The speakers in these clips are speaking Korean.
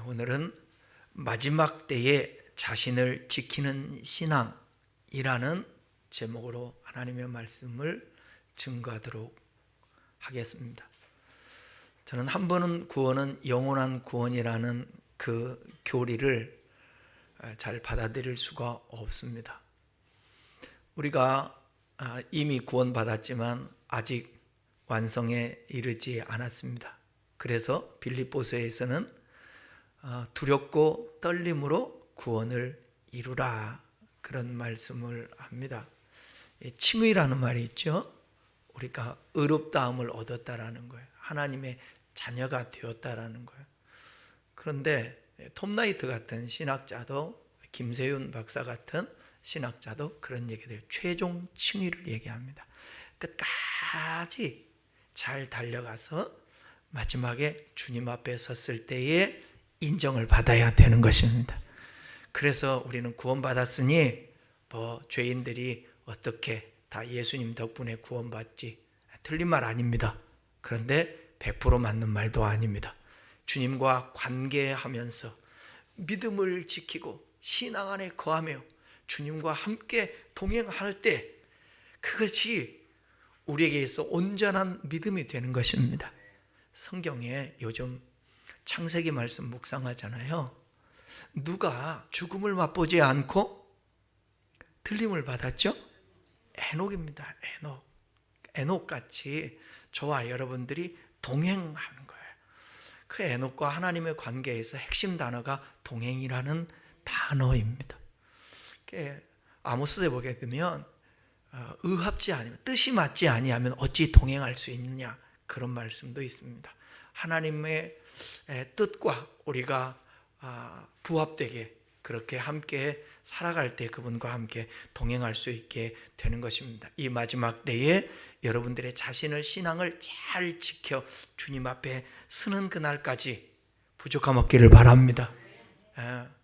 오늘은 마지막 때에 자신을 지키는 신앙이라는 제목으로 하나님의 말씀을 증거하도록 하겠습니다. 저는 한 번은 구원은 영원한 구원이라는 그 교리를 잘 받아들일 수가 없습니다. 우리가 이미 구원받았지만 아직 완성에 이르지 않았습니다. 그래서 빌립보서에서는 두렵고 떨림으로 구원을 이루라, 그런 말씀을 합니다. 칭의라는 말이 있죠. 우리가 의롭다함을 얻었다라는 거예요. 하나님의 자녀가 되었다라는 거예요. 그런데 톰 나이트 같은 신학자도, 김세윤 박사 같은 신학자도 그런 얘기들, 최종 칭의를 얘기합니다. 끝까지 잘 달려가서 마지막에 주님 앞에 섰을 때에 인정을 받아야 되는 것입니다. 그래서 우리는 구원받았으니 죄인들이 어떻게 다 예수님 덕분에 구원받지, 틀린 말 아닙니다. 그런데 100% 맞는 말도 아닙니다. 주님과 관계하면서 믿음을 지키고 신앙 안에 거하며 주님과 함께 동행할 때 그것이 우리에게 있어 온전한 믿음이 되는 것입니다. 성경에 요즘 창세기 말씀 묵상하잖아요. 누가 죽음을 맛보지 않고 틀림을 받았죠? 에녹입니다. 에녹같이 저와 여러분들이 동행하는 거예요. 그 에녹과 하나님의 관계에서 핵심 단어가 동행이라는 단어입니다. 아모스에 보게 되면 의합지 아니면 뜻이 맞지 아니하면 어찌 동행할 수 있느냐, 그런 말씀도 있습니다. 하나님의 뜻과 우리가 부합되게 그렇게 함께 살아갈 때 그분과 함께 동행할 수 있게 되는 것입니다. 이 마지막 때에 여러분들의 자신을, 신앙을 잘 지켜 주님 앞에 서는 그날까지 부족함 없기를 바랍니다.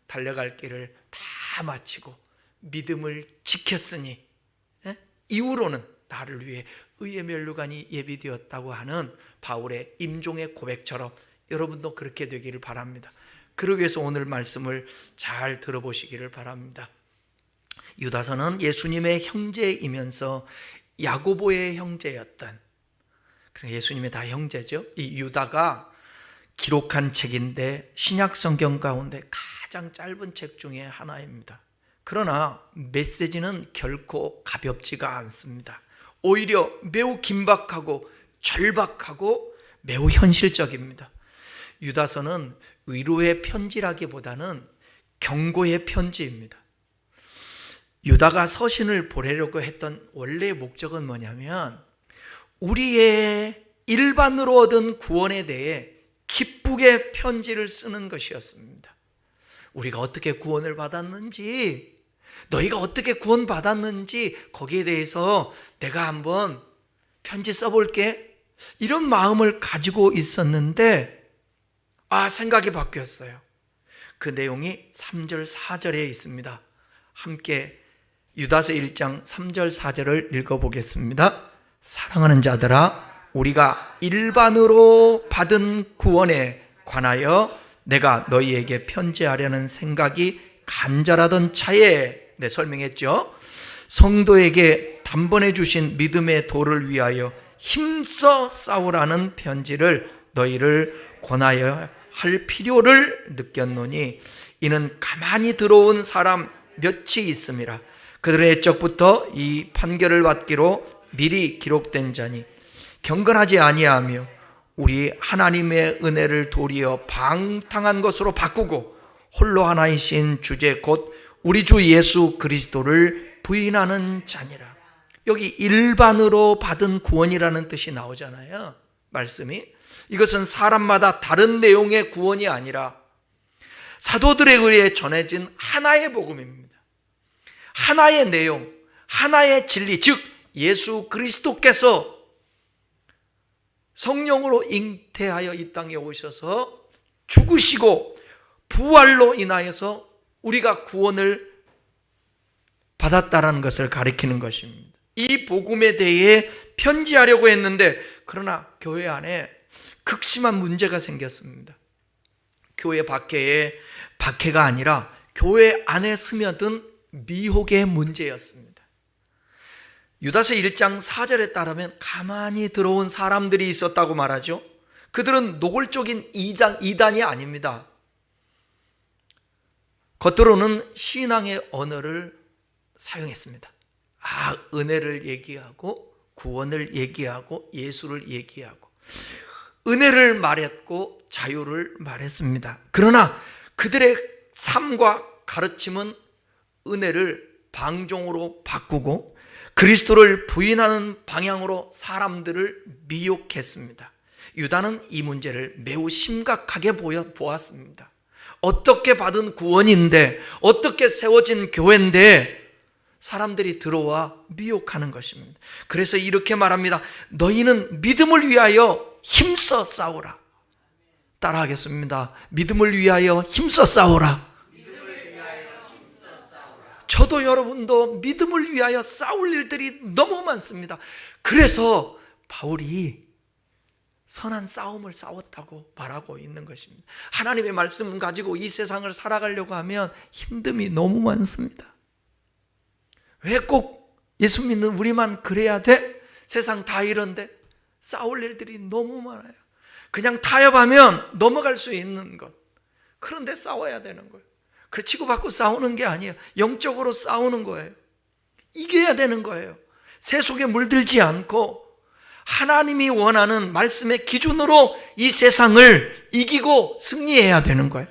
달려갈 길을 다 마치고 믿음을 지켰으니 이후로는 나를 위해 의의 면류관이 예비되었다고 하는 바울의 임종의 고백처럼 여러분도 그렇게 되기를 바랍니다. 그러기 위해서 오늘 말씀을 잘 들어보시기를 바랍니다. 유다서는 예수님의 형제이면서 야고보의 형제였던, 예수님의 다 형제죠. 이 유다가 기록한 책인데 신약 성경 가운데 가장 짧은 책 중에 하나입니다. 그러나 메시지는 결코 가볍지가 않습니다. 오히려 매우 긴박하고 절박하고 매우 현실적입니다. 유다서는 위로의 편지라기보다는 경고의 편지입니다. 유다가 서신을 보내려고 했던 원래의 목적은 뭐냐면 우리의 일반으로 얻은 구원에 대해 기쁘게 편지를 쓰는 것이었습니다. 우리가 어떻게 구원을 받았는지, 너희가 어떻게 구원받았는지 거기에 대해서 내가 한번 편지 써볼게, 이런 마음을 가지고 있었는데 생각이 바뀌었어요. 그 내용이 3절 4절에 있습니다. 함께 유다서 1장 3절 4절을 읽어보겠습니다. 사랑하는 자들아, 우리가 일반으로 받은 구원에 관하여 내가 너희에게 편지하려는 생각이 간절하던 차에, 설명했죠. 성도에게 단번에 주신 믿음의 도를 위하여 힘써 싸우라는 편지를 너희를 권하여 할 필요를 느꼈노니 이는 가만히 들어온 사람 몇이 있음이라. 그들의 옛적부터 이 판결을 받기로 미리 기록된 자니 경건하지 아니하며 우리 하나님의 은혜를 도리어 방탕한 것으로 바꾸고 홀로 하나이신 주제 곧 우리 주 예수 그리스도를 부인하는 자니라. 여기 일반으로 받은 구원이라는 뜻이 나오잖아요. 말씀이. 이것은 사람마다 다른 내용의 구원이 아니라 사도들에 의해 전해진 하나의 복음입니다. 하나의 내용, 하나의 진리, 즉 예수 그리스도께서 성령으로 잉태하여 이 땅에 오셔서 죽으시고 부활로 인하여서 우리가 구원을 받았다라는 것을 가리키는 것입니다. 이 복음에 대해 편지하려고 했는데, 그러나 교회 안에 극심한 문제가 생겼습니다. 교회 밖에 박해가 아니라 교회 안에 스며든 미혹의 문제였습니다. 유다서 1장 4절에 따르면 가만히 들어온 사람들이 있었다고 말하죠. 그들은 노골적인 이단이 아닙니다. 겉으로는 신앙의 언어를 사용했습니다. 은혜를 얘기하고 구원을 얘기하고 예수를 얘기하고 은혜를 말했고 자유를 말했습니다. 그러나 그들의 삶과 가르침은 은혜를 방종으로 바꾸고 그리스도를 부인하는 방향으로 사람들을 미혹했습니다. 유다는 이 문제를 매우 심각하게 보았습니다. 어떻게 받은 구원인데, 어떻게 세워진 교회인데 사람들이 들어와 미혹하는 것입니다. 그래서 이렇게 말합니다. 너희는 믿음을 위하여 힘써 싸우라. 따라하겠습니다. 믿음을 위하여 힘써 싸우라. 저도 여러분도 믿음을 위하여 싸울 일들이 너무 많습니다. 그래서 바울이 선한 싸움을 싸웠다고 말하고 있는 것입니다. 하나님의 말씀을 가지고 이 세상을 살아가려고 하면 힘듦이 너무 많습니다. 왜 꼭 예수 믿는 우리만 그래야 돼? 세상 다 이런데 싸울 일들이 너무 많아요. 그냥 타협하면 넘어갈 수 있는 것, 그런데 싸워야 되는 거예요. 그래 치고받고 싸우는 게 아니에요. 영적으로 싸우는 거예요. 이겨야 되는 거예요. 세속에 물들지 않고 하나님이 원하는 말씀의 기준으로 이 세상을 이기고 승리해야 되는 거예요.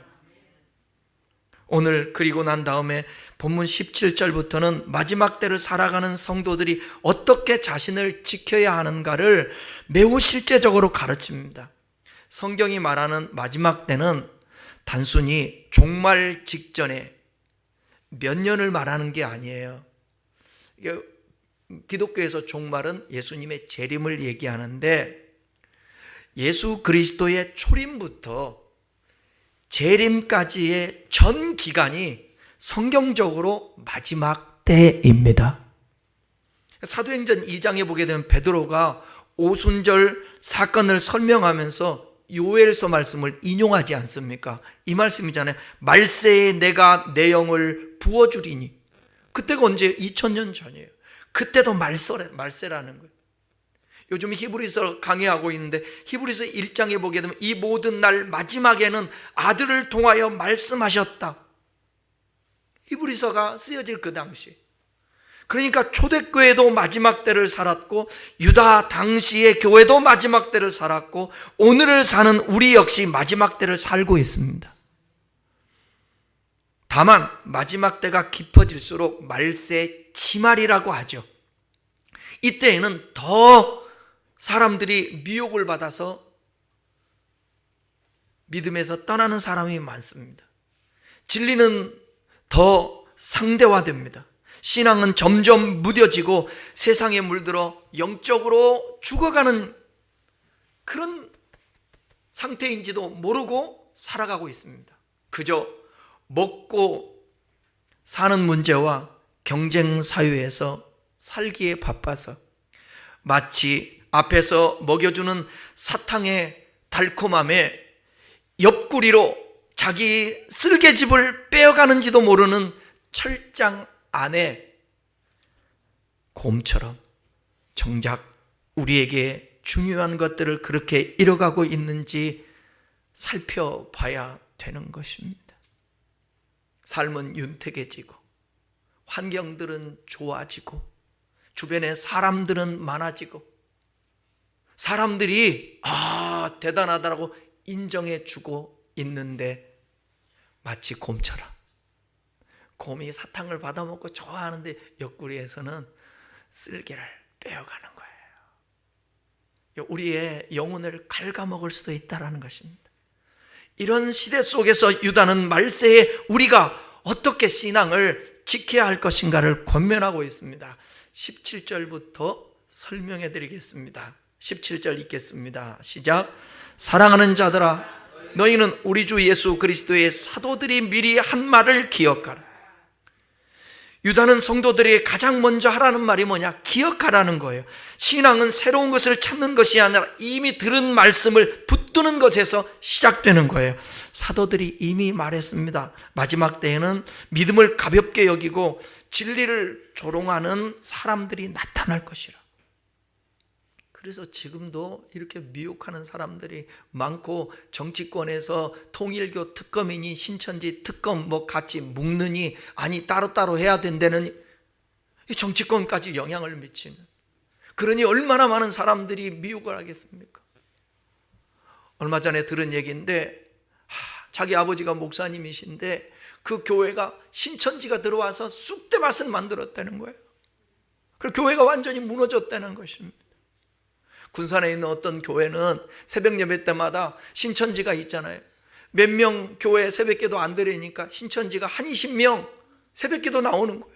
오늘 그리고 난 다음에 본문 17절부터는 마지막 때를 살아가는 성도들이 어떻게 자신을 지켜야 하는가를 매우 실제적으로 가르칩니다. 성경이 말하는 마지막 때는 단순히 종말 직전에 몇 년을 말하는 게 아니에요. 기독교에서 종말은 예수님의 재림을 얘기하는데 예수 그리스도의 초림부터 재림까지의 전 기간이 성경적으로 마지막 때입니다. 사도행전 2장에 보게 되면 베드로가 오순절 사건을 설명하면서 요엘서 말씀을 인용하지 않습니까? 이 말씀이잖아요. 말세에 내가 내 영을 부어주리니. 그때가 언제? 2000년 전이에요. 그때도 말세라는 거예요. 요즘 히브리서 강의하고 있는데 히브리서 1장에 보게 되면 이 모든 날 마지막에는 아들을 통하여 말씀하셨다. 히브리서가 쓰여질 그 당시. 그러니까 초대교회도 마지막 때를 살았고 유다 당시의 교회도 마지막 때를 살았고 오늘을 사는 우리 역시 마지막 때를 살고 있습니다. 다만 마지막 때가 깊어질수록 말세 치말이라고 하죠. 이때에는 더 사람들이 미혹을 받아서 믿음에서 떠나는 사람이 많습니다. 진리는 더 상대화됩니다. 신앙은 점점 무뎌지고 세상에 물들어 영적으로 죽어가는 그런 상태인지도 모르고 살아가고 있습니다. 그저 먹고 사는 문제와 경쟁 사회에서 살기에 바빠서 마치 앞에서 먹여주는 사탕의 달콤함에 옆구리로 자기 쓸개집을 빼어가는지도 모르는 철장 안에 곰처럼 정작 우리에게 중요한 것들을 그렇게 잃어가고 있는지 살펴봐야 되는 것입니다. 삶은 윤택해지고 환경들은 좋아지고 주변에 사람들은 많아지고 사람들이 대단하다고 인정해 주고 있는데 마치 곰처럼 곰이 사탕을 받아먹고 좋아하는데 옆구리에서는 쓸개를 빼어가는 거예요. 우리의 영혼을 갉아먹을 수도 있다는 것입니다. 이런 시대 속에서 유다는 말세에 우리가 어떻게 신앙을 지켜야 할 것인가를 권면하고 있습니다. 17절부터 설명해 드리겠습니다. 17절 읽겠습니다. 시작. 사랑하는 자들아 너희는 우리 주 예수 그리스도의 사도들이 미리 한 말을 기억하라. 유다는 성도들이 가장 먼저 하라는 말이 뭐냐? 기억하라는 거예요. 신앙은 새로운 것을 찾는 것이 아니라 이미 들은 말씀을 붙드는 것에서 시작되는 거예요. 사도들이 이미 말했습니다. 마지막 때에는 믿음을 가볍게 여기고 진리를 조롱하는 사람들이 나타날 것이라. 그래서 지금도 이렇게 미혹하는 사람들이 많고, 정치권에서 통일교 특검이니 신천지 특검 뭐 같이 묶느니 아니 따로따로 해야 된다는 정치권까지 영향을 미치는, 그러니 얼마나 많은 사람들이 미혹을 하겠습니까? 얼마 전에 들은 얘기인데, 자기 아버지가 목사님이신데 그 교회가 신천지가 들어와서 쑥대밭을 만들었다는 거예요. 그리고 교회가 완전히 무너졌다는 것입니다. 군산에 있는 어떤 교회는 새벽 예배 때마다 신천지가 있잖아요. 몇 명 교회 새벽기도 안 드리니까 신천지가 한 20명 새벽기도 나오는 거예요.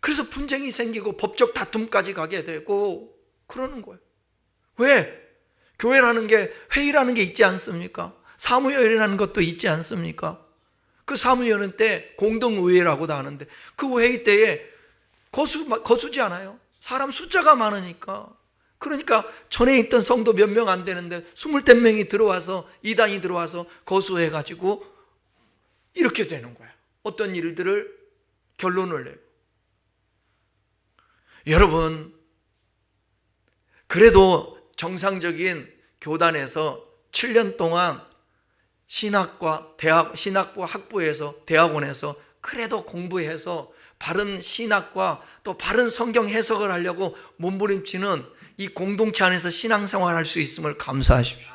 그래서 분쟁이 생기고 법적 다툼까지 가게 되고 그러는 거예요. 왜? 교회라는 게, 회의라는 게 있지 않습니까? 사무회의라는 것도 있지 않습니까? 그 사무회의는 때 공동의회라고도 하는데 그 회의 때에 거수지 않아요. 사람 숫자가 많으니까. 그러니까 전에 있던 성도 몇 명 안 되는데 20명이 들어와서, 이단이 들어와서 거수해가지고 이렇게 되는 거야. 어떤 일들을 결론을 내고. 여러분, 그래도 정상적인 교단에서 7년 동안 신학부 학부에서, 대학원에서 그래도 공부해서 바른 신학과 또 바른 성경 해석을 하려고 몸부림치는 이 공동체 안에서 신앙생활 할 수 있음을 감사하십시오.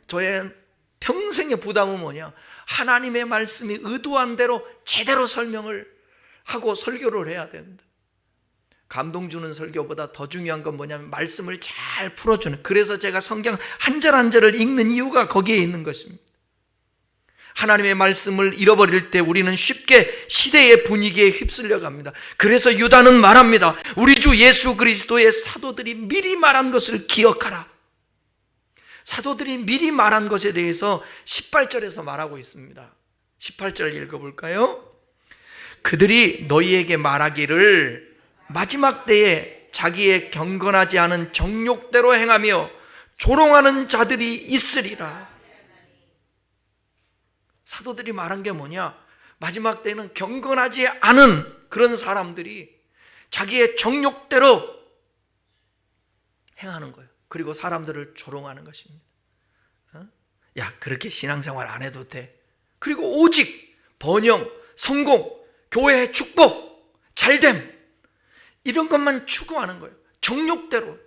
저의 평생의 부담은 뭐냐? 하나님의 말씀이 의도한 대로 제대로 설명을 하고 설교를 해야 된다. 감동 주는 설교보다 더 중요한 건 뭐냐면 말씀을 잘 풀어주는, 그래서 제가 성경 한 절 한 절을 읽는 이유가 거기에 있는 것입니다. 하나님의 말씀을 잃어버릴 때 우리는 쉽게 시대의 분위기에 휩쓸려 갑니다. 그래서 유다는 말합니다. 우리 주 예수 그리스도의 사도들이 미리 말한 것을 기억하라. 사도들이 미리 말한 것에 대해서 18절에서 말하고 있습니다. 18절 읽어볼까요? 그들이 너희에게 말하기를 마지막 때에 자기의 경건하지 않은 정욕대로 행하며 조롱하는 자들이 있으리라. 사도들이 말한 게 뭐냐? 마지막 때는 경건하지 않은 그런 사람들이 자기의 정욕대로 행하는 거예요. 그리고 사람들을 조롱하는 것입니다. 야, 그렇게 신앙생활 안 해도 돼. 그리고 오직 번영, 성공, 교회의 축복, 잘됨, 이런 것만 추구하는 거예요. 정욕대로.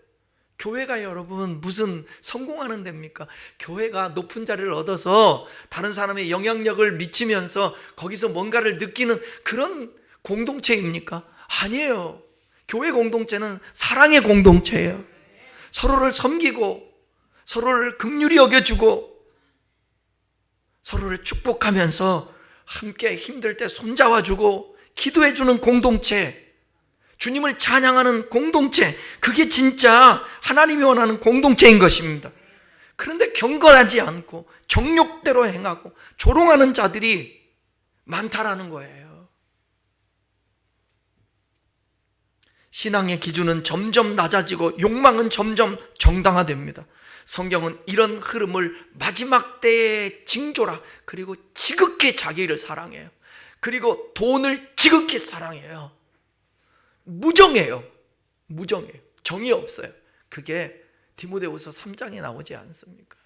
교회가 여러분 무슨 성공하는 데입니까? 교회가 높은 자리를 얻어서 다른 사람의 영향력을 미치면서 거기서 뭔가를 느끼는 그런 공동체입니까? 아니에요. 교회 공동체는 사랑의 공동체예요. 서로를 섬기고 서로를 긍휼히 여겨주고 서로를 축복하면서 함께 힘들 때 손잡아주고 기도해주는 공동체, 주님을 찬양하는 공동체, 그게 진짜 하나님이 원하는 공동체인 것입니다. 그런데 경건하지 않고 정욕대로 행하고 조롱하는 자들이 많다라는 거예요. 신앙의 기준은 점점 낮아지고 욕망은 점점 정당화됩니다. 성경은 이런 흐름을 마지막 때의 징조라, 그리고 지극히 자기를 사랑해요. 그리고 돈을 지극히 사랑해요. 무정해요. 무정해요. 정이 없어요. 그게 디모데후서 3장에 나오지 않습니까?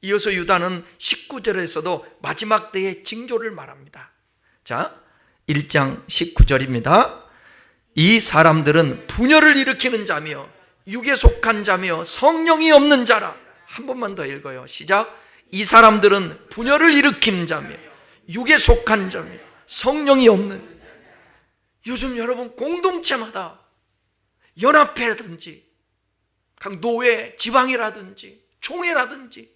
이어서 유다는 19절에서도 마지막 때의 징조를 말합니다. 자, 1장 19절입니다. 이 사람들은 분열을 일으키는 자며 육에 속한 자며 성령이 없는 자라. 한 번만 더 읽어요. 시작. 이 사람들은 분열을 일으키는 자며 육에 속한 자며 성령이 없는. 요즘 여러분 공동체마다 연합회라든지 각 노회, 지방이라든지 총회라든지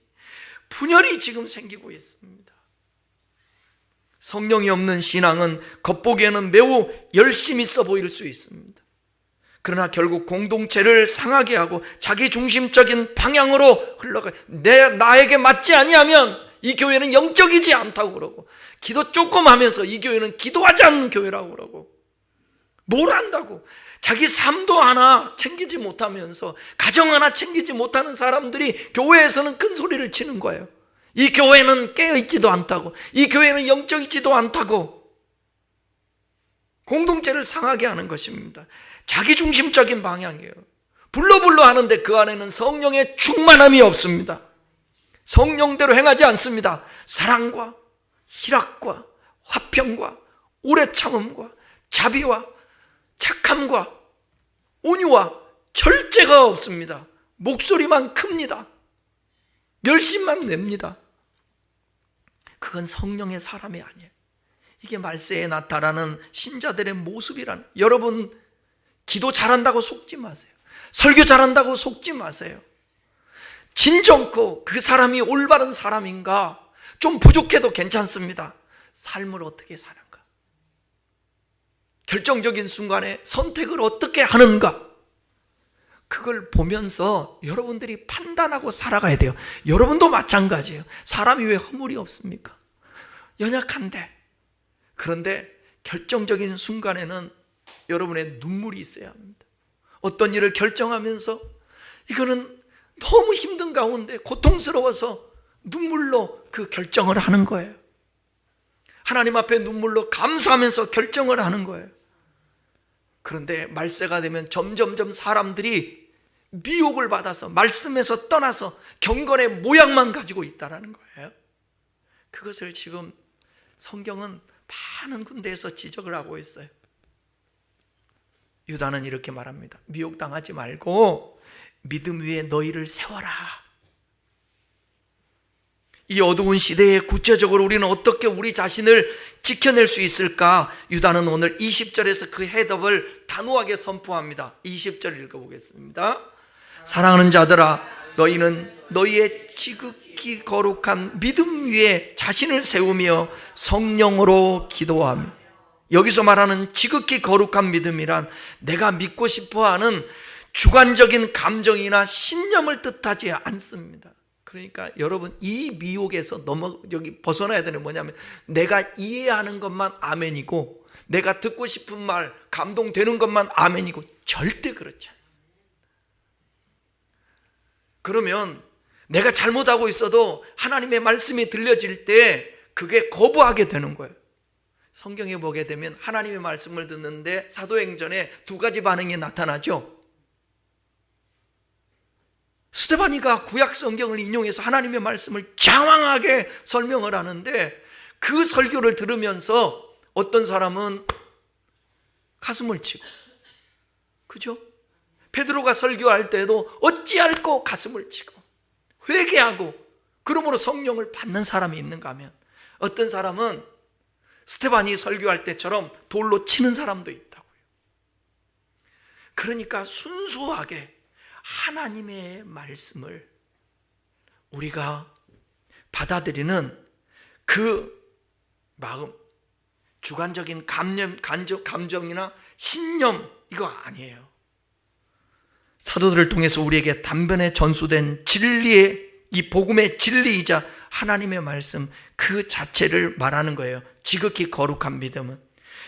분열이 지금 생기고 있습니다. 성령이 없는 신앙은 겉보기에는 매우 열심히 있어 보일 수 있습니다. 그러나 결국 공동체를 상하게 하고 자기 중심적인 방향으로 흘러가, 나에게 맞지 아니하면 이 교회는 영적이지 않다고 그러고, 기도 조금 하면서 이 교회는 기도하지 않는 교회라고 그러고, 뭘 한다고? 자기 삶도 하나 챙기지 못하면서, 가정 하나 챙기지 못하는 사람들이 교회에서는 큰 소리를 치는 거예요. 이 교회는 깨어있지도 않다고, 이 교회는 영적이지도 않다고, 공동체를 상하게 하는 것입니다. 자기중심적인 방향이에요. 불러불러 하는데 그 안에는 성령의 충만함이 없습니다. 성령대로 행하지 않습니다. 사랑과 희락과 화평과 오래 참음과 자비와 착함과 온유와 절제가 없습니다. 목소리만 큽니다. 열심만 냅니다. 그건 성령의 사람이 아니에요. 이게 말세에 나타나는 신자들의 모습이라는. 여러분, 기도 잘한다고 속지 마세요. 설교 잘한다고 속지 마세요. 진정코 그 사람이 올바른 사람인가, 좀 부족해도 괜찮습니다. 삶을 어떻게 사는가, 결정적인 순간에 선택을 어떻게 하는가, 그걸 보면서 여러분들이 판단하고 살아가야 돼요. 여러분도 마찬가지예요. 사람이 왜 허물이 없습니까? 연약한데. 그런데 결정적인 순간에는 여러분의 눈물이 있어야 합니다. 어떤 일을 결정하면서 이거는 너무 힘든 가운데 고통스러워서 눈물로 그 결정을 하는 거예요. 하나님 앞에 눈물로 감사하면서 결정을 하는 거예요. 그런데 말세가 되면 점점점 사람들이 미혹을 받아서 말씀에서 떠나서 경건의 모양만 가지고 있다는 거예요. 그것을 지금 성경은 많은 군데에서 지적을 하고 있어요. 유다는 이렇게 말합니다. 미혹당하지 말고 믿음 위에 너희를 세워라. 이 어두운 시대에 구체적으로 우리는 어떻게 우리 자신을 지켜낼 수 있을까? 유다는 오늘 20절에서 그 해답을 단호하게 선포합니다. 20절 읽어보겠습니다. 사랑하는 자들아, 너희는 너희의 지극히 거룩한 믿음 위에 자신을 세우며 성령으로 기도하며. 여기서 말하는 지극히 거룩한 믿음이란 내가 믿고 싶어하는 주관적인 감정이나 신념을 뜻하지 않습니다. 그러니까 여러분, 이 미혹에서 여기 벗어나야 되는 뭐냐면, 내가 이해하는 것만 아멘이고 내가 듣고 싶은 말, 감동되는 것만 아멘이고, 절대 그렇지 않습니다. 그러면 내가 잘못하고 있어도 하나님의 말씀이 들려질 때 그게 거부하게 되는 거예요. 성경에 보게 되면 하나님의 말씀을 듣는데 사도행전에 두 가지 반응이 나타나죠. 스데반이가 구약 성경을 인용해서 하나님의 말씀을 장황하게 설명을 하는데, 그 설교를 들으면서 어떤 사람은 가슴을 치고, 그죠? 베드로가 설교할 때도 어찌할꼬 가슴을 치고 회개하고, 그러므로 성령을 받는 사람이 있는가 하면, 어떤 사람은 스데반이 설교할 때처럼 돌로 치는 사람도 있다고요. 그러니까 순수하게 하나님의 말씀을 우리가 받아들이는 그 마음, 주관적인 감정이나 신념, 이거 아니에요. 사도들을 통해서 우리에게 단번에 전수된 진리의, 이 복음의 진리이자 하나님의 말씀 그 자체를 말하는 거예요. 지극히 거룩한 믿음은.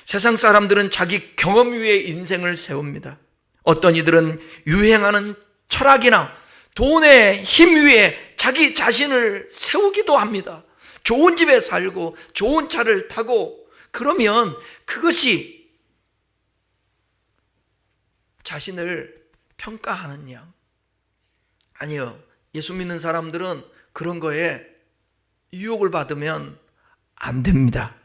세상 사람들은 자기 경험 위에 인생을 세웁니다. 어떤 이들은 유행하는 철학이나 돈의 힘 위에 자기 자신을 세우기도 합니다. 좋은 집에 살고 좋은 차를 타고, 그러면 그것이 자신을 평가하는 양. 아니요, 예수 믿는 사람들은 그런 거에 유혹을 받으면 안 됩니다.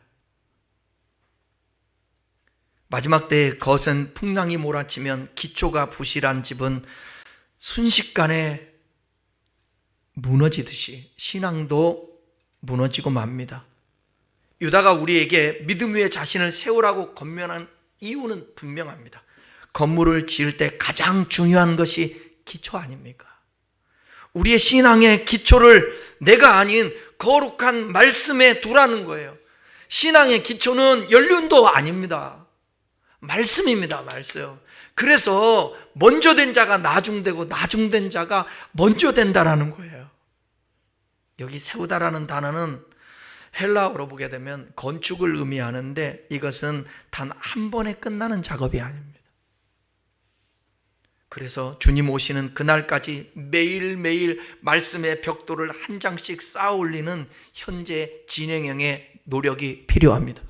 마지막 때에 거센 풍랑이 몰아치면 기초가 부실한 집은 순식간에 무너지듯이 신앙도 무너지고 맙니다. 유다가 우리에게 믿음 위에 자신을 세우라고 권면한 이유는 분명합니다. 건물을 지을 때 가장 중요한 것이 기초 아닙니까? 우리의 신앙의 기초를 내가 아닌 거룩한 말씀에 두라는 거예요. 신앙의 기초는 연륜도 아닙니다. 말씀입니다. 말씀. 그래서 먼저 된 자가 나중되고 나중된 자가 먼저 된다라는 거예요. 여기 세우다라는 단어는 헬라어로 보게 되면 건축을 의미하는데 이것은 단 한 번에 끝나는 작업이 아닙니다. 그래서 주님 오시는 그날까지 매일매일 말씀의 벽돌을 한 장씩 쌓아 올리는 현재 진행형의 노력이 필요합니다.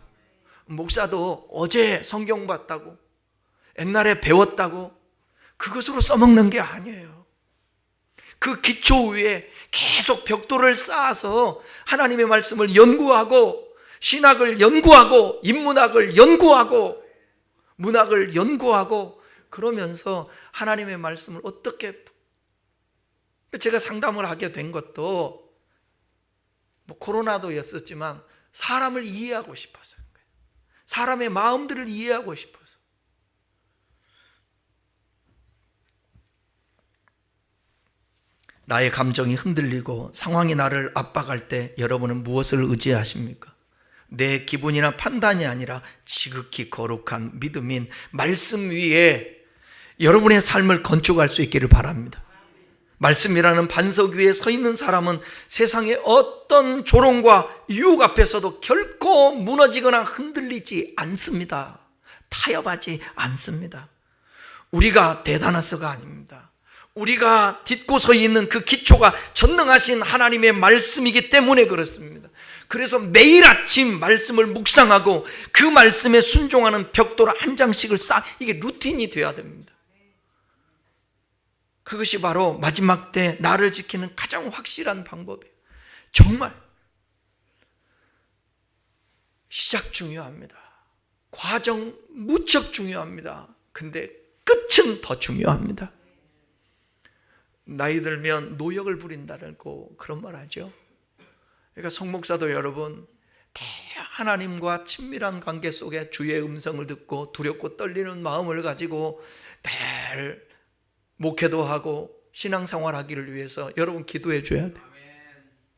목사도 어제 성경 봤다고, 옛날에 배웠다고 그것으로 써먹는 게 아니에요. 그 기초 위에 계속 벽돌을 쌓아서 하나님의 말씀을 연구하고, 신학을 연구하고, 인문학을 연구하고, 문학을 연구하고, 그러면서 하나님의 말씀을 어떻게, 제가 상담을 하게 된 것도 코로나도였었지만 사람을 이해하고 싶어서, 사람의 마음들을 이해하고 싶어서. 나의 감정이 흔들리고 상황이 나를 압박할 때 여러분은 무엇을 의지하십니까? 내 기분이나 판단이 아니라 지극히 거룩한 믿음인 말씀 위에 여러분의 삶을 건축할 수 있기를 바랍니다. 말씀이라는 반석 위에 서 있는 사람은 세상의 어떤 조롱과 유혹 앞에서도 결코 무너지거나 흔들리지 않습니다. 타협하지 않습니다. 우리가 대단해서가 아닙니다. 우리가 딛고 서 있는 그 기초가 전능하신 하나님의 말씀이기 때문에 그렇습니다. 그래서 매일 아침 말씀을 묵상하고 그 말씀에 순종하는 벽돌 한 장씩을 이게 루틴이 되어야 됩니다. 그것이 바로 마지막 때 나를 지키는 가장 확실한 방법이에요. 정말 시작 중요합니다. 과정 무척 중요합니다. 근데 끝은 더 중요합니다. 나이 들면 노역을 부린다고 그런 말 하죠. 그러니까 성목사도 여러분, 하나님과 친밀한 관계 속에 주의 음성을 듣고 두렵고 떨리는 마음을 가지고 늘 목회도 하고 신앙생활 하기를 위해서 여러분 기도해 줘야 돼요.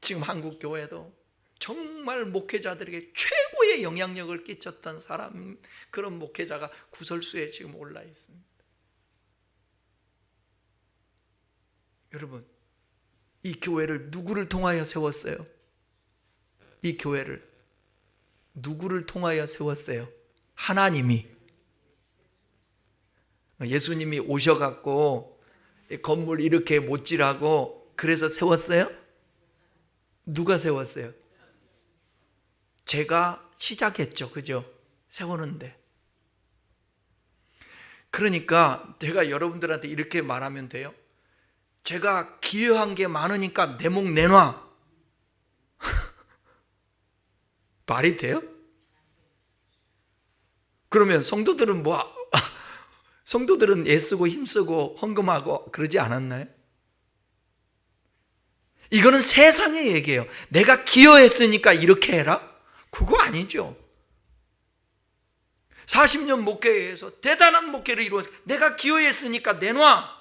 지금 한국 교회도 정말 목회자들에게 최고의 영향력을 끼쳤던 사람, 그런 목회자가 구설수에 지금 올라 있습니다. 여러분, 이 교회를 누구를 통하여 세웠어요? 이 교회를 누구를 통하여 세웠어요? 하나님이. 예수님이 오셔갖고 건물 이렇게 못지라고 그래서 세웠어요? 누가 세웠어요? 제가 시작했죠. 그죠? 세우는데. 그러니까 제가 여러분들한테 이렇게 말하면 돼요. 제가 기여한 게 많으니까 내 목 내놔. 말이 돼요? 그러면 성도들은 성도들은 애쓰고 힘쓰고 헌금하고 그러지 않았나요? 이거는 세상의 얘기예요. 내가 기여했으니까 이렇게 해라? 그거 아니죠. 40년 목회에서 대단한 목회를 이루어서 내가 기여했으니까 내놔.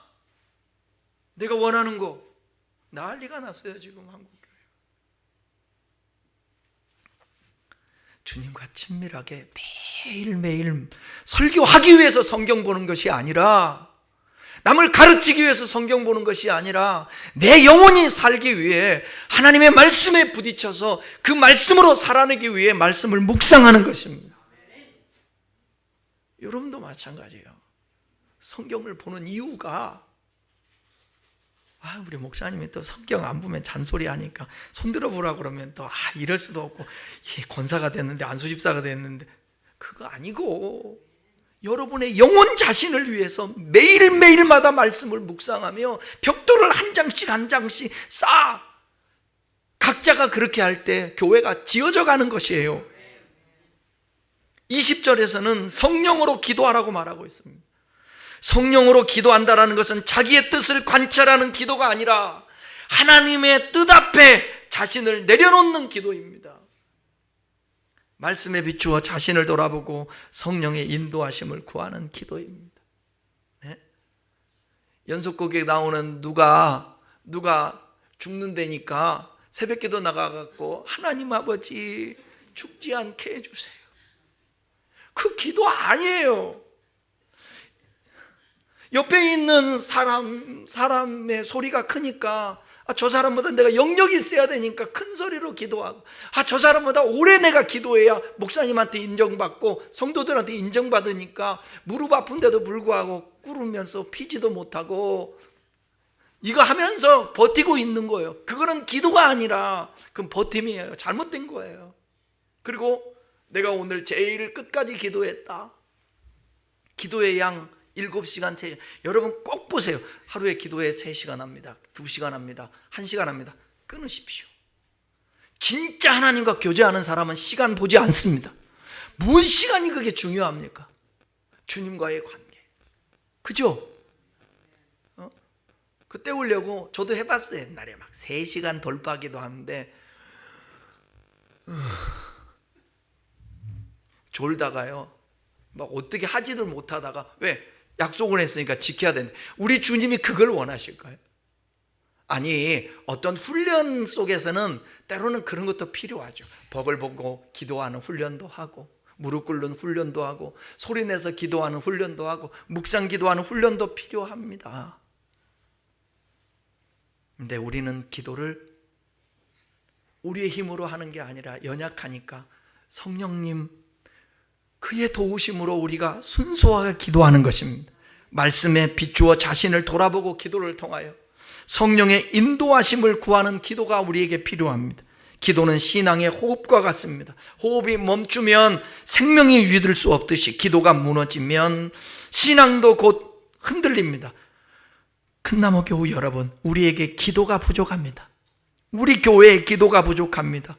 내가 원하는 거. 난리가 났어요 지금 한국교회. 주님과 친밀하게 매일매일 설교하기 위해서 성경 보는 것이 아니라, 남을 가르치기 위해서 성경 보는 것이 아니라, 내 영혼이 살기 위해 하나님의 말씀에 부딪혀서 그 말씀으로 살아내기 위해 말씀을 묵상하는 것입니다. 여러분도 마찬가지예요. 성경을 보는 이유가, 우리 목사님이 또 성경 안 보면 잔소리 하니까 손들어 보라 그러면 또 이럴 수도 없고, 권사가 됐는데 안수집사가 됐는데, 그거 아니고 여러분의 영혼 자신을 위해서 매일매일마다 말씀을 묵상하며 벽돌을 한 장씩 한 장씩 쌓아, 각자가 그렇게 할 때 교회가 지어져 가는 것이에요. 20절에서는 성령으로 기도하라고 말하고 있습니다. 성령으로 기도한다는 것은 자기의 뜻을 관찰하는 기도가 아니라 하나님의 뜻 앞에 자신을 내려놓는 기도입니다. 말씀에 비추어 자신을 돌아보고 성령의 인도하심을 구하는 기도입니다. 네? 연속곡에 나오는 누가 죽는다니까 새벽기도 나가갖고 하나님 아버지 죽지 않게 해주세요. 그 기도 아니에요. 옆에 있는 사람의 소리가 크니까 저 사람보다 내가 영역이 있어야 되니까 큰 소리로 기도하고, 저 사람보다 오래 내가 기도해야 목사님한테 인정받고 성도들한테 인정받으니까 무릎 아픈데도 불구하고 꿇으면서 피지도 못하고 이거 하면서 버티고 있는 거예요. 그거는 기도가 아니라 그건 버팀이에요. 잘못된 거예요. 그리고 내가 오늘 제일 끝까지 기도했다. 기도의 양 7시간, 3시간. 여러분 꼭 보세요. 하루에 기도에 3시간 합니다. 2시간 합니다. 1시간 합니다. 끊으십시오. 진짜 하나님과 교제하는 사람은 시간 보지 않습니다. 무슨 시간이 그게 중요합니까? 주님과의 관계. 그죠? 그 때우려고 저도 해봤어요. 옛날에 막 3시간 돌파하기도 하는데 졸다가요 막 어떻게 하지도 못하다가, 왜? 약속을 했으니까 지켜야 되는데 우리 주님이 그걸 원하실까요? 아니, 어떤 훈련 속에서는 때로는 그런 것도 필요하죠. 벽을 보고 기도하는 훈련도 하고, 무릎 꿇는 훈련도 하고, 소리내서 기도하는 훈련도 하고, 묵상 기도하는 훈련도 필요합니다. 근데 우리는 기도를 우리의 힘으로 하는 게 아니라 연약하니까 성령님 그의 도우심으로 우리가 순수하게 기도하는 것입니다. 말씀에 비추어 자신을 돌아보고 기도를 통하여 성령의 인도하심을 구하는 기도가 우리에게 필요합니다. 기도는 신앙의 호흡과 같습니다. 호흡이 멈추면 생명이 유지될 수 없듯이 기도가 무너지면 신앙도 곧 흔들립니다. 큰나무 교우 여러분, 우리에게 기도가 부족합니다. 우리 교회에 기도가 부족합니다.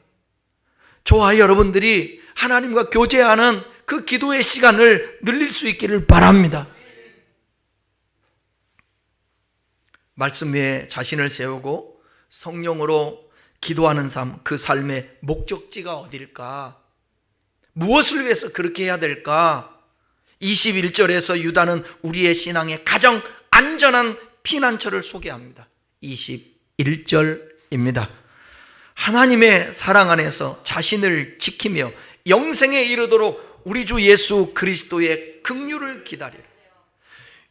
저와 여러분들이 하나님과 교제하는 그 기도의 시간을 늘릴 수 있기를 바랍니다. 말씀 위에 자신을 세우고 성령으로 기도하는 삶, 그 삶의 목적지가 어딜까? 무엇을 위해서 그렇게 해야 될까? 21절에서 유다는 우리의 신앙의 가장 안전한 피난처를 소개합니다. 21절입니다. 하나님의 사랑 안에서 자신을 지키며 영생에 이르도록 우리 주 예수 그리스도의 긍휼을 기다리라.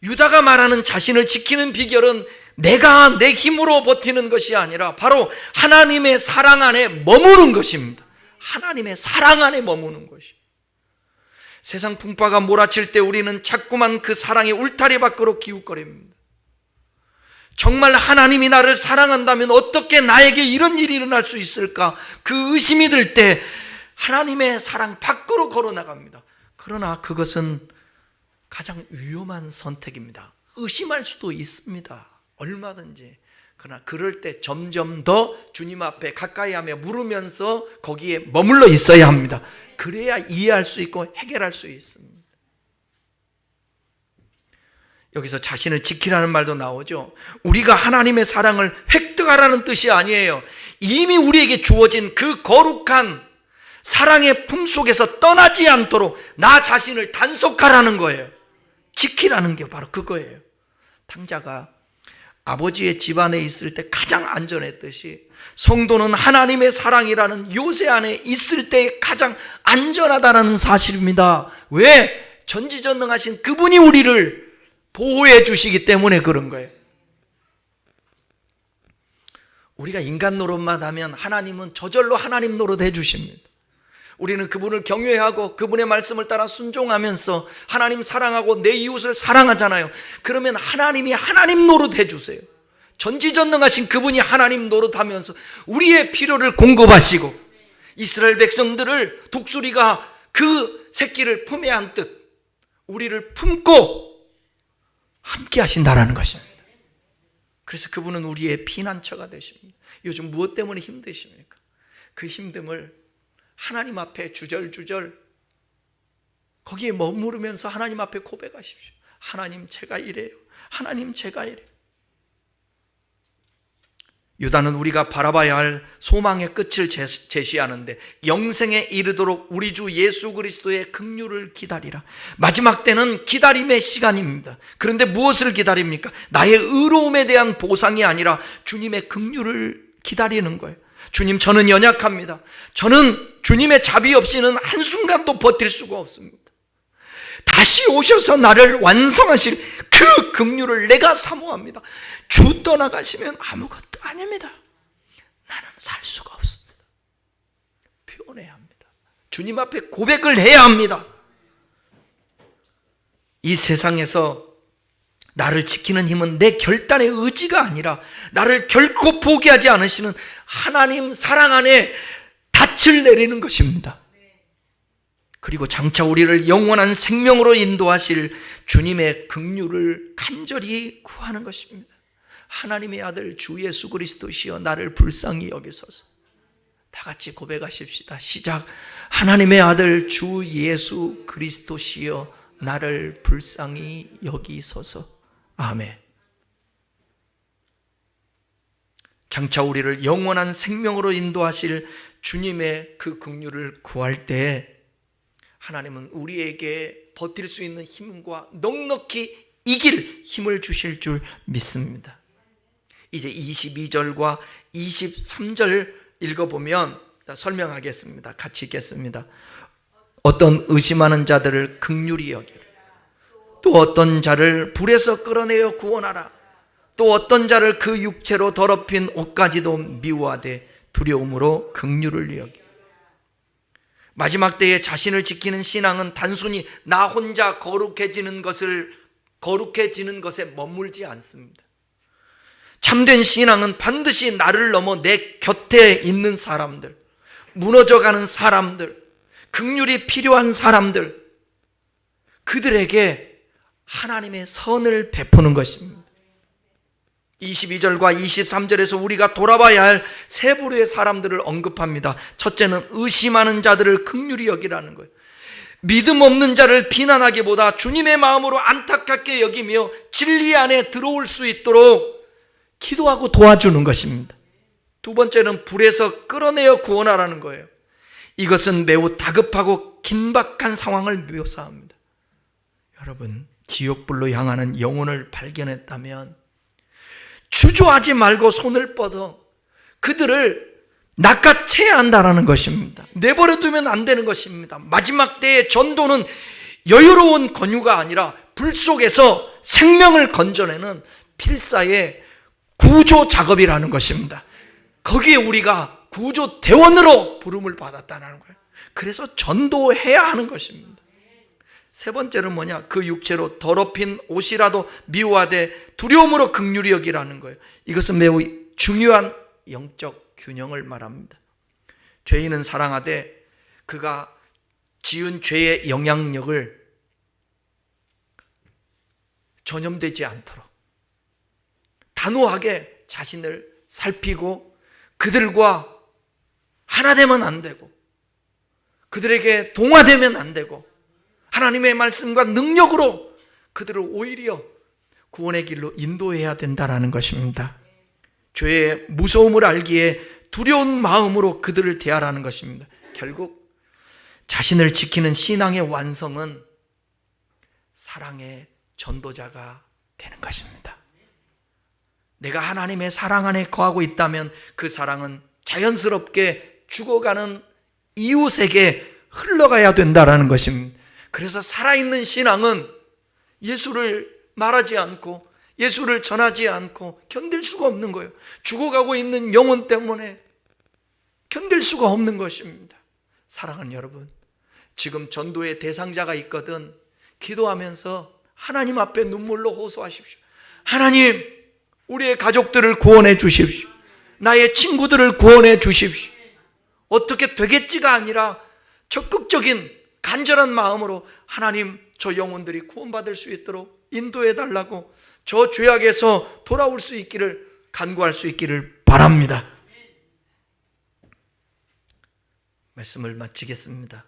유다가 말하는 자신을 지키는 비결은 내가 내 힘으로 버티는 것이 아니라 바로 하나님의 사랑 안에 머무는 것입니다. 하나님의 사랑 안에 머무는 것입니다. 세상 풍파가 몰아칠 때 우리는 자꾸만 그 사랑의 울타리 밖으로 기웃거립니다. 정말 하나님이 나를 사랑한다면 어떻게 나에게 이런 일이 일어날 수 있을까? 그 의심이 들 때 하나님의 사랑 밖으로 걸어나갑니다. 그러나 그것은 가장 위험한 선택입니다. 의심할 수도 있습니다. 얼마든지. 그러나 그럴 때 점점 더 주님 앞에 가까이 하며 물으면서 거기에 머물러 있어야 합니다. 그래야 이해할 수 있고 해결할 수 있습니다. 여기서 자신을 지키라는 말도 나오죠. 우리가 하나님의 사랑을 획득하라는 뜻이 아니에요. 이미 우리에게 주어진 그 거룩한 사랑의 품속에서 떠나지 않도록 나 자신을 단속하라는 거예요. 지키라는 게 바로 그거예요. 탕자가 아버지의 집안에 있을 때 가장 안전했듯이 성도는 하나님의 사랑이라는 요새 안에 있을 때 가장 안전하다는 사실입니다. 왜? 전지전능하신 그분이 우리를 보호해 주시기 때문에 그런 거예요. 우리가 인간 노릇만 하면 하나님은 저절로 하나님 노릇 해 주십니다. 우리는 그분을 경외하고 그분의 말씀을 따라 순종하면서 하나님 사랑하고 내 이웃을 사랑하잖아요. 그러면 하나님이 하나님 노릇 해주세요. 전지전능하신 그분이 하나님 노릇하면서 우리의 필요를 공급하시고 이스라엘 백성들을 독수리가 그 새끼를 품에 안듯 우리를 품고 함께 하신다라는 것입니다. 그래서 그분은 우리의 피난처가 되십니다. 요즘 무엇 때문에 힘드십니까? 그 힘듦을 하나님 앞에 주절주절 거기에 머무르면서 하나님 앞에 고백하십시오. 하나님 제가 이래요. 하나님 제가 이래요. 유다는 우리가 바라봐야 할 소망의 끝을 제시하는데 영생에 이르도록 우리 주 예수 그리스도의 긍휼을 기다리라. 마지막 때는 기다림의 시간입니다. 그런데 무엇을 기다립니까? 나의 의로움에 대한 보상이 아니라 주님의 긍휼을 기다리는 거예요. 주님, 저는 연약합니다. 저는 주님의 자비 없이는 한순간도 버틸 수가 없습니다. 다시 오셔서 나를 완성하실 그 긍휼을 내가 사모합니다. 주 떠나가시면 아무것도 아닙니다. 나는 살 수가 없습니다. 표현해야 합니다. 주님 앞에 고백을 해야 합니다. 이 세상에서 나를 지키는 힘은 내 결단의 의지가 아니라 나를 결코 포기하지 않으시는 하나님 사랑 안에 닻을 내리는 것입니다. 그리고 장차 우리를 영원한 생명으로 인도하실 주님의 긍휼을 간절히 구하는 것입니다. 하나님의 아들 주 예수 그리스도시여 나를 불쌍히 여기소서. 다 같이 고백하십시다. 시작. 하나님의 아들 주 예수 그리스도시여 나를 불쌍히 여기소서. 아멘. 장차 우리를 영원한 생명으로 인도하실 주님의 그 긍휼을 구할 때 하나님은 우리에게 버틸 수 있는 힘과 넉넉히 이길 힘을 주실 줄 믿습니다. 이제 22절과 23절 읽어보면 설명하겠습니다. 같이 읽겠습니다. 어떤 의심하는 자들을 긍휼히 여기라. 또 어떤 자를 불에서 끌어내어 구원하라. 또 어떤 자를 그 육체로 더럽힌 옷까지도 미워하되 두려움으로 긍휼을 여기라. 마지막 때에 자신을 지키는 신앙은 단순히 나 혼자 거룩해지는 것에 머물지 않습니다. 참된 신앙은 반드시 나를 넘어 내 곁에 있는 사람들, 무너져가는 사람들, 긍휼이 필요한 사람들, 그들에게 하나님의 선을 베푸는 것입니다. 22절과 23절에서 우리가 돌아봐야 할 세 부류의 사람들을 언급합니다. 첫째는 의심하는 자들을 긍휼히 여기라는 거예요. 믿음 없는 자를 비난하기보다 주님의 마음으로 안타깝게 여기며 진리 안에 들어올 수 있도록 기도하고 도와주는 것입니다. 두 번째는 불에서 끌어내어 구원하라는 거예요. 이것은 매우 다급하고 긴박한 상황을 묘사합니다. 여러분, 지옥불로 향하는 영혼을 발견했다면 주저하지 말고 손을 뻗어 그들을 낚아채야 한다는 것입니다. 내버려두면 안 되는 것입니다. 마지막 때의 전도는 여유로운 권유가 아니라 불 속에서 생명을 건져내는 필사의 구조 작업이라는 것입니다. 거기에 우리가 구조대원으로 부름을 받았다는 거예요. 그래서 전도해야 하는 것입니다. 세 번째는 뭐냐? 그 육체로 더럽힌 옷이라도 미워하되 두려움으로 긍휼히 여기라는 거예요. 이것은 매우 중요한 영적 균형을 말합니다. 죄인은 사랑하되 그가 지은 죄의 영향력을 전염되지 않도록 단호하게 자신을 살피고 그들과 하나 되면 안 되고 그들에게 동화되면 안 되고 하나님의 말씀과 능력으로 그들을 오히려 구원의 길로 인도해야 된다는 것입니다. 죄의 무서움을 알기에 두려운 마음으로 그들을 대하라는 것입니다. 결국 자신을 지키는 신앙의 완성은 사랑의 전도자가 되는 것입니다. 내가 하나님의 사랑 안에 거하고 있다면 그 사랑은 자연스럽게 죽어가는 이웃에게 흘러가야 된다는 것입니다. 그래서 살아있는 신앙은 예수를 말하지 않고 예수를 전하지 않고 견딜 수가 없는 거예요. 죽어가고 있는 영혼 때문에 견딜 수가 없는 것입니다. 사랑하는 여러분, 지금 전도의 대상자가 있거든 기도하면서 하나님 앞에 눈물로 호소하십시오. 하나님, 우리의 가족들을 구원해 주십시오. 나의 친구들을 구원해 주십시오. 어떻게 되겠지가 아니라 적극적인 간절한 마음으로 하나님, 저 영혼들이 구원받을 수 있도록 인도해 달라고 저 죄악에서 돌아올 수 있기를 간구할 수 있기를 바랍니다. 말씀을 마치겠습니다.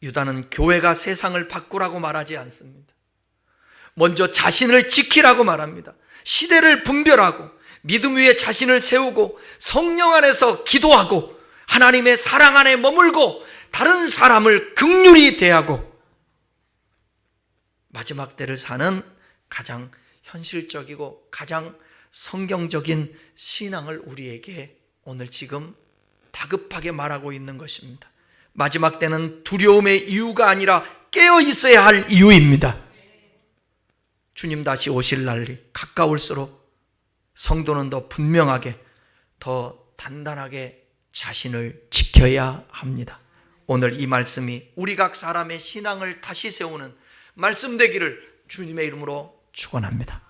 유다는 교회가 세상을 바꾸라고 말하지 않습니다. 먼저 자신을 지키라고 말합니다. 시대를 분별하고 믿음 위에 자신을 세우고 성령 안에서 기도하고 하나님의 사랑 안에 머물고 다른 사람을 긍휼히 대하고 마지막 때를 사는 가장 현실적이고 가장 성경적인 신앙을 우리에게 오늘 지금 다급하게 말하고 있는 것입니다. 마지막 때는 두려움의 이유가 아니라 깨어 있어야 할 이유입니다. 주님 다시 오실 날이 가까울수록 성도는 더 분명하게, 더 단단하게 자신을 지켜야 합니다. 오늘 이 말씀이 우리 각 사람의 신앙을 다시 세우는 말씀 되기를 주님의 이름으로 축원합니다.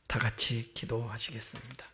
다 같이 기도하시겠습니다.